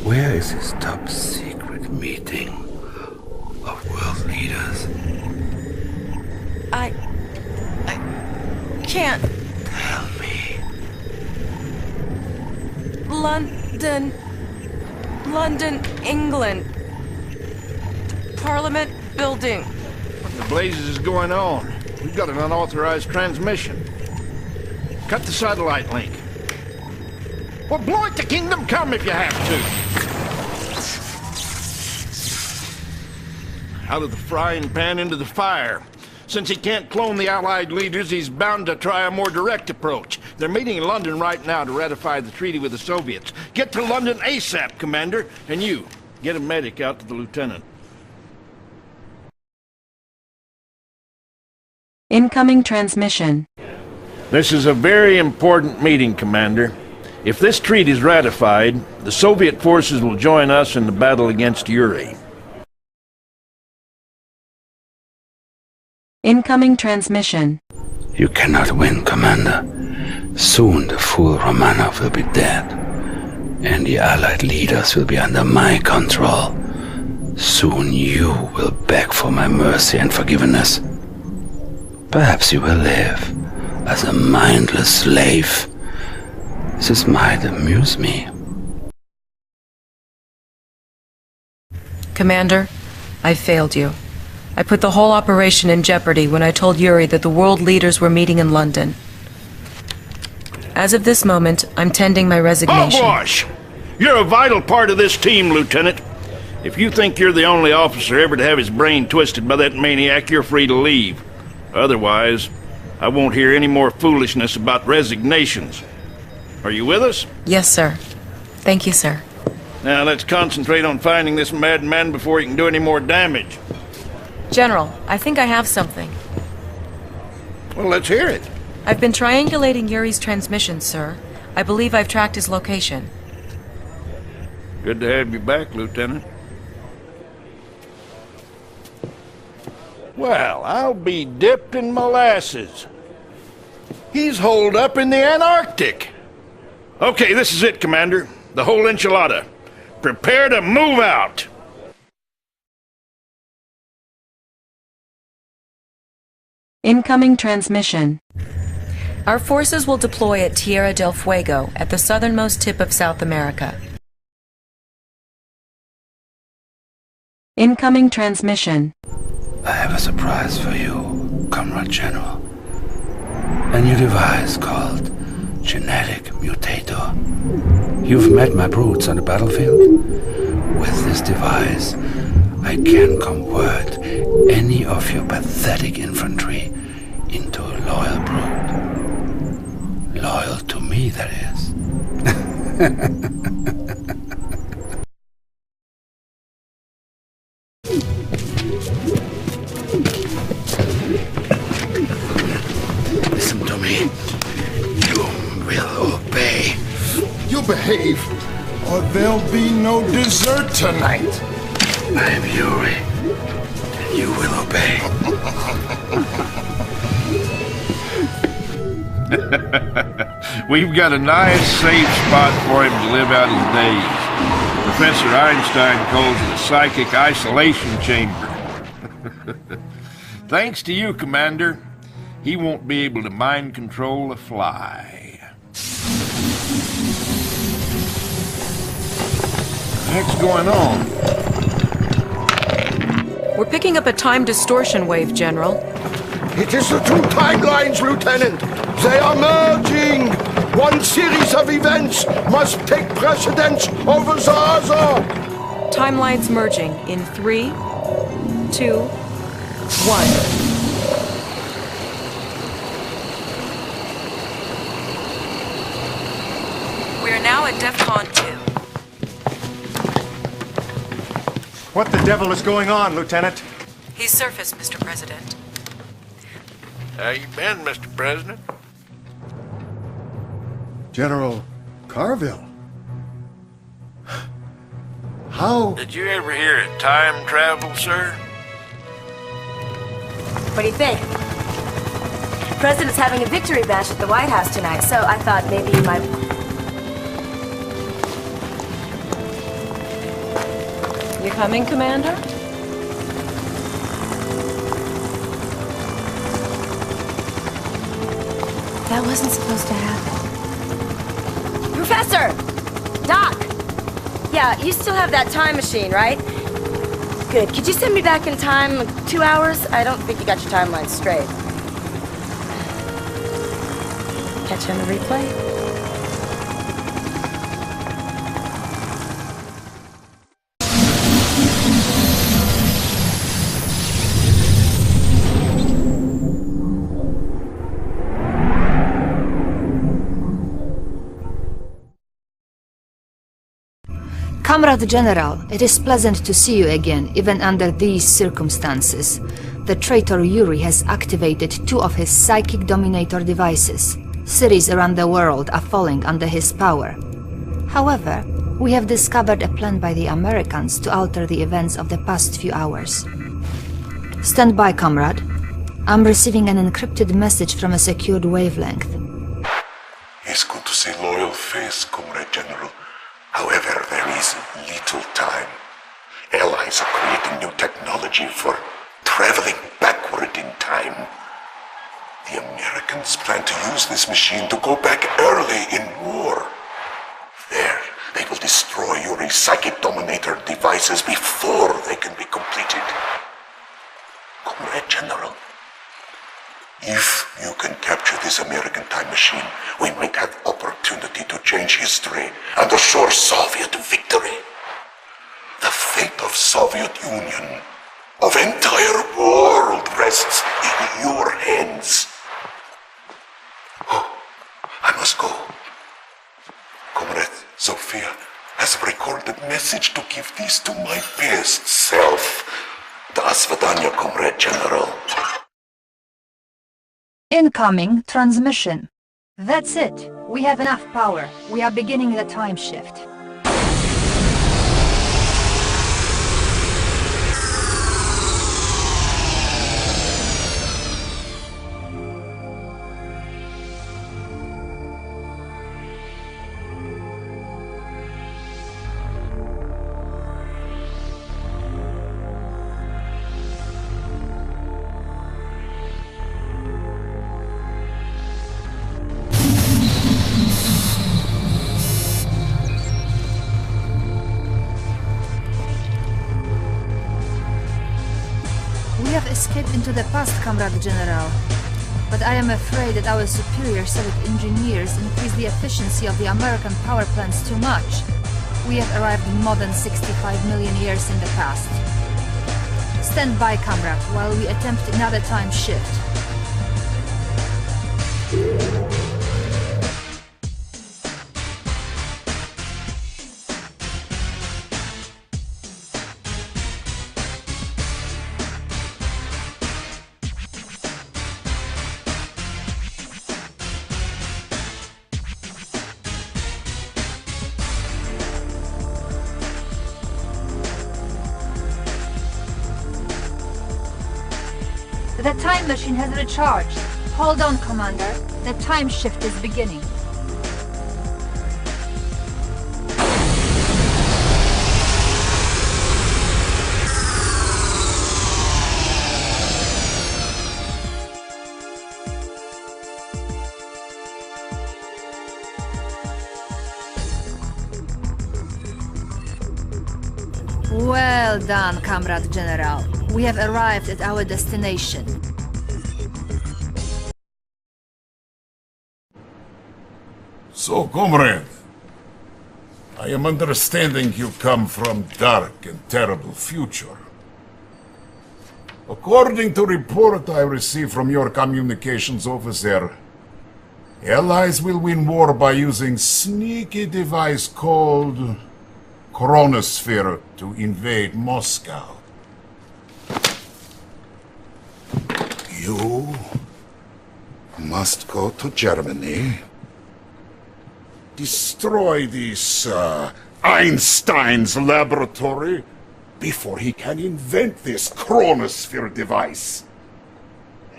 Where is this top secret meeting of world leaders? I can't. Tell me. London, England. Parliament building. What the blazes is going on? We've got an unauthorized transmission. Cut the satellite link. Well, blow it to Kingdom Come if you have to. Out of the frying pan into the fire. Since he can't clone the Allied leaders, he's bound to try a more direct approach. They're meeting in London right now to ratify the treaty with the Soviets. Get to London ASAP, Commander, and you, get a medic out to the lieutenant. Incoming transmission. This is a very important meeting, Commander. If this treaty is ratified, the Soviet forces will join us in the battle against Yuri. Incoming transmission. You cannot win, Commander. Soon the fool Romanov will be dead, and the Allied leaders will be under my control. Soon you will beg for my mercy and forgiveness. Perhaps you will live as a mindless slave. This might amuse me. Commander, I failed you. I put the whole operation in jeopardy when I told Yuri that the world leaders were meeting in London. As of this moment, I'm tending my resignation. Hogwash! You're a vital part of this team, Lieutenant. If you think you're the only officer ever to have his brain twisted by that maniac, you're free to leave. Otherwise, I won't hear any more foolishness about resignations. Are you with us? Yes, sir. Thank you, sir. Now let's concentrate on finding this madman before he can do any more damage. General, I think I have something. Well, let's hear it. I've been triangulating Yuri's transmissions, sir. I believe I've tracked his location. Good to have you back, Lieutenant. Well, I'll be dipped in molasses. He's holed up in the Antarctic. Okay, this is it, Commander. The whole enchilada. Prepare to move out. Incoming transmission. Our forces will deploy at Tierra del Fuego, at the southernmost tip of South America. Incoming transmission. I have a surprise for you, Comrade General. A new device called Genetic Mutator. You've met my brutes on the battlefield? With this device, I can convert any of your pathetic infantry into a loyal brood. Loyal to me, that is. behave, or there'll be no dessert tonight. I am Yuri, and you will obey. We've got a nice, safe spot for him to live out his days. Professor Einstein calls it a psychic isolation chamber. Thanks to you, Commander, he won't be able to mind control a fly. What's going on? We're picking up a time distortion wave, General. It is the two timelines, Lieutenant. They are merging. One series of events must take precedence over the other. Timelines merging in 3, 2, 1. We are now at DEFCON 2. What the devil is going on, Lieutenant? He's surfaced, Mr. President. How you been, Mr. President? General Carville. How? Did you ever hear of time travel, sir? What do you think? The President's having a victory bash at the White House tonight, so I thought maybe you might... You coming, Commander? That wasn't supposed to happen. Professor! Doc! Yeah, you still have that time machine, right? Good. Could you send me back in time, like 2 hours? I don't think you got your timeline straight. Catch you on the replay? Comrade General, it is pleasant to see you again, even under these circumstances. The traitor Yuri has activated 2 of his psychic dominator devices. Cities around the world are falling under his power. However, we have discovered a plan by the Americans to alter the events of the past few hours. Stand by, comrade. I'm receiving an encrypted message from a secured wavelength. It's good to see loyal face, Comrade General. However, there is little time. Allies are creating new technology for traveling backward in time. The Americans plan to use this machine to go back early in war. There, they will destroy Yuri's psychic dominator devices before they can be completed. Comrade General, if you can capture this American time machine, we might have opportunity to change history and assure Soviet victory. The fate of Soviet Union, of entire world, rests in your hands. Oh, I must go. Comrade Sophia has a recorded message to give this to my best self. Do svidaniya, Comrade General. Incoming transmission. That's it. We have enough power. We are beginning the time shift. We have escaped into the past, Comrade General. But I am afraid that our superior Soviet engineers increased the efficiency of the American power plants too much. We have arrived more than 65 million years in the past. Stand by, comrade, while we attempt another time shift. The time machine has recharged. Hold on, Commander. The time shift is beginning. Well done, Comrade General. We have arrived at our destination. So, comrade, I am understanding you come from dark and terrible future. According to report I received from your communications officer, Allies will win war by using sneaky device called Chronosphere to invade Moscow. You must go to Germany, destroy this Einstein's laboratory before he can invent this Chronosphere device.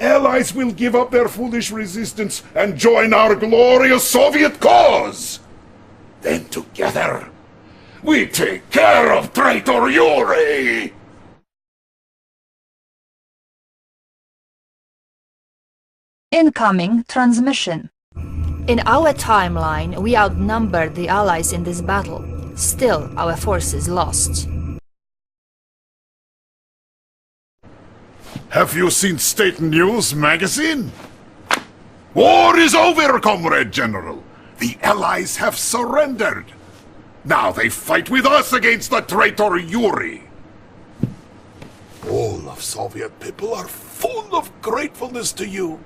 Allies will give up their foolish resistance and join our glorious Soviet cause. Then together, we take care of traitor Yuri! Incoming transmission. In our timeline, we outnumbered the Allies in this battle. Still, our forces lost. Have you seen State News magazine? War is over, Comrade General. The Allies have surrendered. Now they fight with us against the traitor Yuri. All of Soviet people are full of gratefulness to you.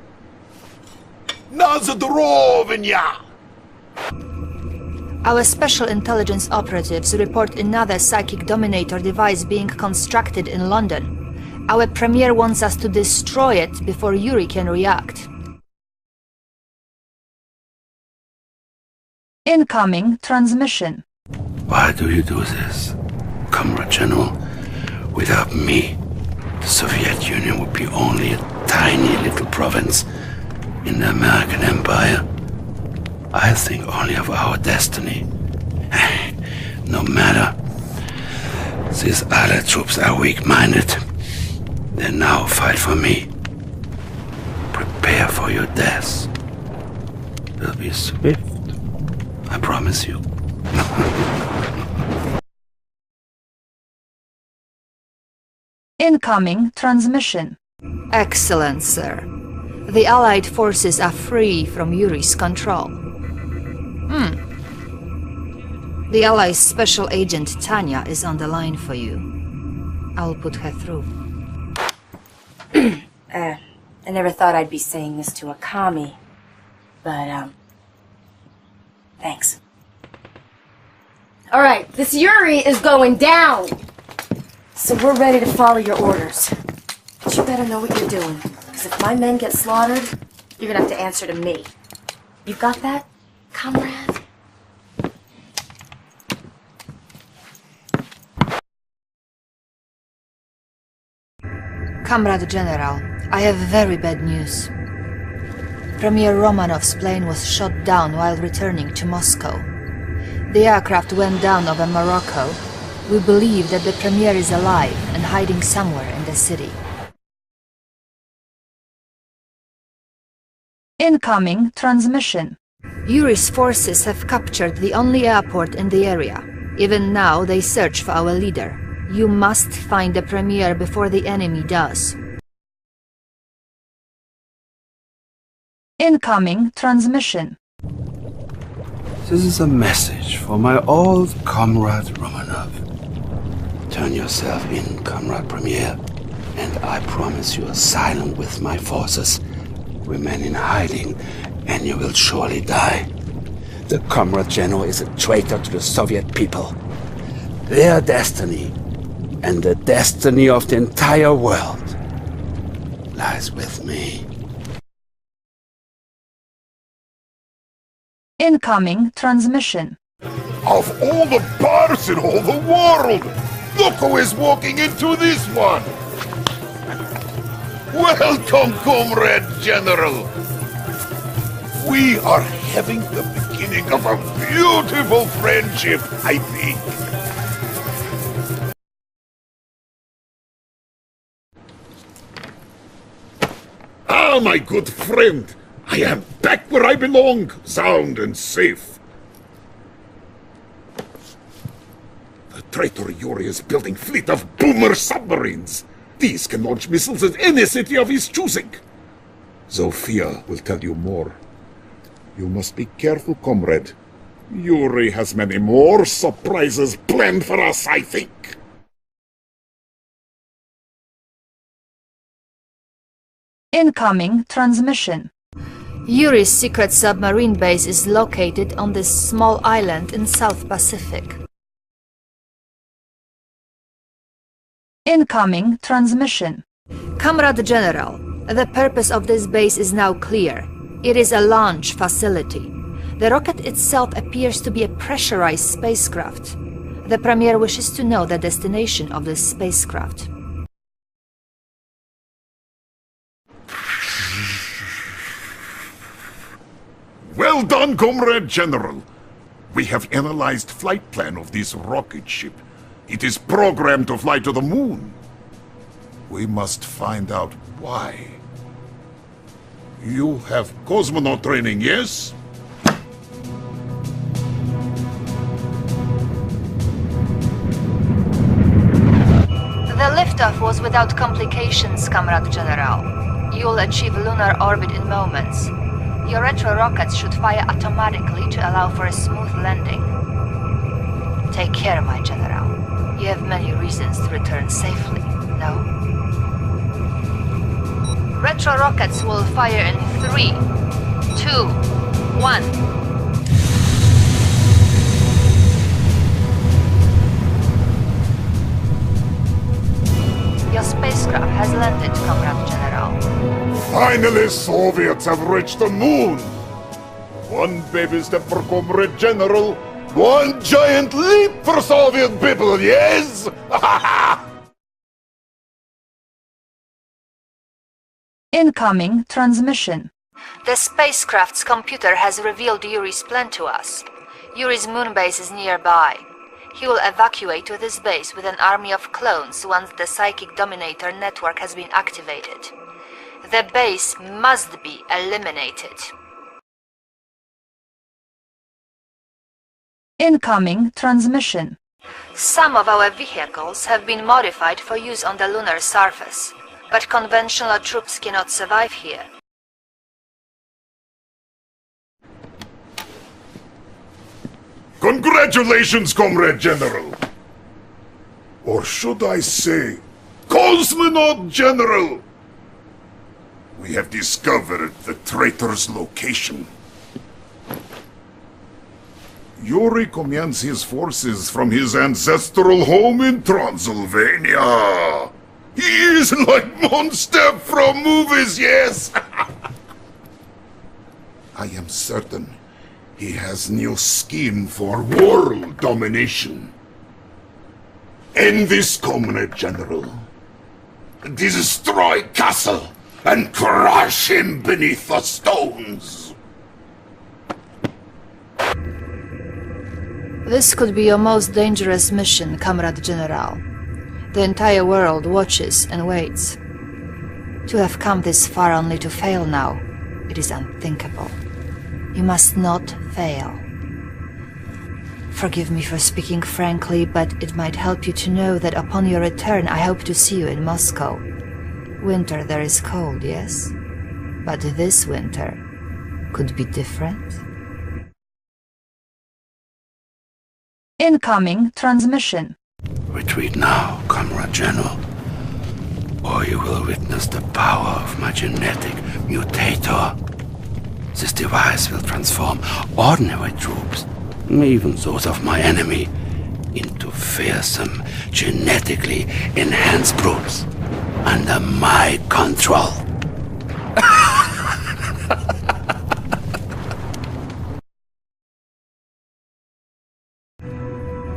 Nazdrovnya! Our special intelligence operatives report another psychic dominator device being constructed in London. Our Premier wants us to destroy it before Yuri can react. Incoming transmission. Why do you do this, Comrade General? Without me, the Soviet Union would be only a tiny little province in the American Empire. I think only of our destiny. No matter. These Allied troops are weak-minded. They now fight for me. Prepare for your death. It'll be swift. I promise you. Incoming transmission. Excellent, sir. The Allied forces are free from Yuri's control. The Allies' special agent Tanya is on the line for you. I'll put her through. I never thought I'd be saying this to a commie, but, thanks. Alright, this Yuri is going down! So we're ready to follow your orders. But you better know what you're doing, because if my men get slaughtered, you're gonna have to answer to me. You got that, comrade? Comrade General, I have very bad news. Premier Romanov's plane was shot down while returning to Moscow. The aircraft went down over Morocco. We believe that the Premier is alive and hiding somewhere in the city. Incoming transmission. Yuri's forces have captured the only airport in the area. Even now, they search for our leader. You must find the Premier before the enemy does. Incoming transmission. This is a message for my old comrade Romanov. Turn yourself in, Comrade Premier, and I promise you asylum with my forces. Remain in hiding, and you will surely die. The Comrade General is a traitor to the Soviet people. Their destiny, and the destiny of the entire world, lies with me. Incoming transmission. Of all the bars in all the world, look who is walking into this one! Welcome, Comrade General. We are having the beginning of a beautiful friendship, I think. Ah, my good friend. I am back where I belong, sound and safe. The traitor Yuri is building fleet of boomer submarines. These can launch missiles at any city of his choosing. Zofia will tell you more. You must be careful, comrade. Yuri has many more surprises planned for us, I think. Incoming transmission. Yuri's secret submarine base is located on this small island in South Pacific. Incoming transmission. Comrade General, the purpose of this base is now clear. It is a launch facility. The rocket itself appears to be a pressurized spacecraft. The Premier wishes to know the destination of this spacecraft. Well done, Comrade General. We have analyzed flight plan of this rocket ship. It is programmed to fly to the moon. We must find out why. You have cosmonaut training, yes? The liftoff was without complications, Comrade General. You'll achieve lunar orbit in moments. Your retro rockets should fire automatically to allow for a smooth landing. Take care, my General. You have many reasons to return safely, no? Retro rockets will fire in 3, 2, 1. Your spacecraft has landed, Comrade General. Finally, Soviets have reached the moon. One baby step for Comrade General, one giant leap for Soviet people, yes? Incoming transmission. The spacecraft's computer has revealed Yuri's plan to us. Yuri's moon base is nearby. He will evacuate to this base with an army of clones once the Psychic Dominator network has been activated. The base must be eliminated. Incoming transmission. Some of our vehicles have been modified for use on the lunar surface, but conventional troops cannot survive here. Congratulations, Comrade General! Or should I say, Cosmonaut General! We have discovered the traitor's location. Yuri commands his forces from his ancestral home in Transylvania. He is like monster from movies, yes! I am certain he has new scheme for world domination. End this, Comrade General. Destroy Castle and crush him beneath the stones. This could be your most dangerous mission, Comrade General. The entire world watches and waits. To have come this far only to fail now, it is unthinkable. You must not fail. Forgive me for speaking frankly, but it might help you to know that upon your return I hope to see you in Moscow. Winter there is cold, yes? But this winter could be different. Incoming transmission. Retreat now, Comrade General, or you will witness the power of my genetic mutator. This device will transform ordinary troops, even those of my enemy, into fearsome, genetically enhanced brutes under my control.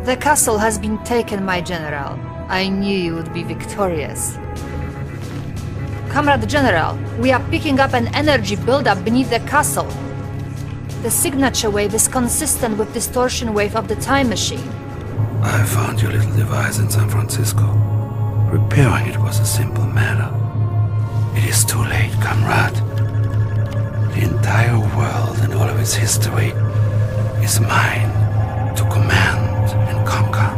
The castle has been taken, my general. I knew you would be victorious. Comrade General, we are picking up an energy buildup beneath the castle. The signature wave is consistent with distortion wave of the time machine. I found your little device in San Francisco. Repairing it was a simple matter. It is too late, comrade. The entire world and all of its history is mine to command and conquer.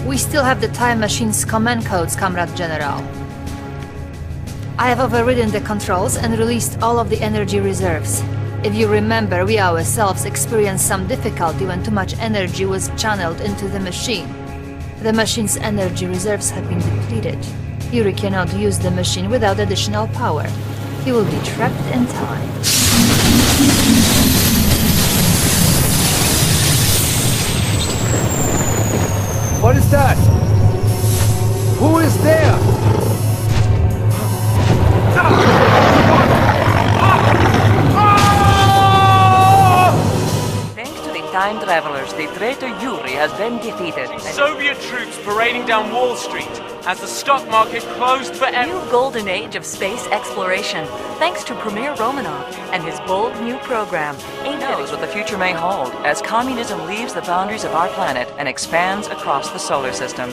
We still have the time machine's command codes, Comrade General. I have overridden the controls and released all of the energy reserves. If you remember, we ourselves experienced some difficulty when too much energy was channeled into the machine. The machine's energy reserves have been depleted. Yuri cannot use the machine without additional power. He will be trapped in time. What is that? Who is there? Thanks to the time travelers, the traitor Yuri has been defeated. Soviet troops parading down Wall Street as the stock market closed for New golden age of space exploration, thanks to Premier Romanov and his bold new program. He knows what the future may hold as communism leaves the boundaries of our planet and expands across the solar system.